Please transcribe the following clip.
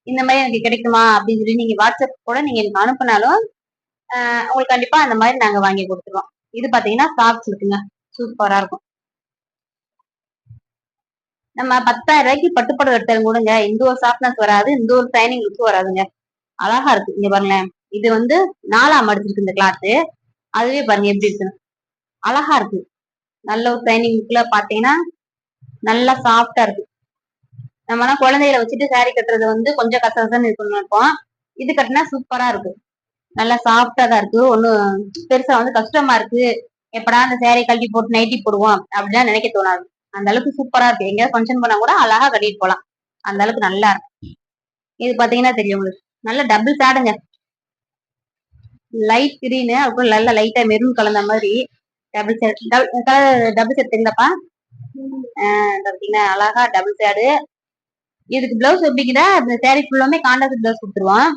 இந்த மாதிரி எனக்கு கிடைக்குமா அப்படின்னு சொல்லி நீங்க வாட்ஸ்அப் கூட நீங்க எனக்கு அனுப்புனாலும் உங்களுக்கு கண்டிப்பா அந்த மாதிரி நாங்க வாங்கி கொடுத்துருவோம். இது பாத்தீங்கன்னா சாக்ஸ் இருக்குங்க, சூப்பரா இருக்கும். நம்ம 10,000 ரூபாய்க்கு பட்டுப்படம் எடுத்தாலும் கூடங்க இந்த ஒரு சாஃப்ட்னஸ் வராது, இந்த ஒரு ஷைனிங் லுக் வராதுங்க. அழகா இருக்கு. இங்க பாருங்களேன், இது வந்து 4ஆ மடிச்சிருக்கு இந்த கிளாத். அதுவே பாருங்க எப்படி இருக்குன்னு, அழகா இருக்கு. நல்ல ஒரு ஷைனிங் லுக்ல பாத்தீங்கன்னா நல்லா சாஃப்டா இருக்கு. நம்ம குழந்தைகளை வச்சுட்டு சாரி கட்டுறது வந்து கொஞ்சம் கசகசன்னு இருக்கணும்னு நினைப்போம். இது கட்டினா சூப்பரா இருக்கு. நல்லா சாஃப்டா தான் இருக்கு. ஒண்ணும் பெருசா வந்து கஷ்டமா இருக்கு, எப்படா அந்த சேரீ கழட்டி போட்டு நைட்டி போடுவோம் அப்படிலாம் நினைக்க தோணாது. அந்த அளவுக்கு சூப்பரா இருக்கு. எங்கேயாவது ஃபங்க்ஷன் போனா கூட அழகா கட்டிட்டு போலாம். அந்த அளவுக்கு நல்லா இருக்கு. இது பாத்தீங்கன்னா தெரியும் உங்களுக்கு, நல்ல டபுள் ஷேடுங்க. லைட் கிரீனு அப்புறம் நல்ல லைட்டா மெரூன் கலந்த மாதிரி டபுள் ஷேட். டபுள் ஷேட் தெரியுதாப்பா? பாத்தீங்கன்னா அழகா டபுள் ஷேடு. இதுக்கு பிளவுஸ் எப்படிங்கிற இந்த சேரீ ஃபுல்லாமே கான்ட்ராஸ்ட் பிளவுஸ் கொடுத்துருவோம்.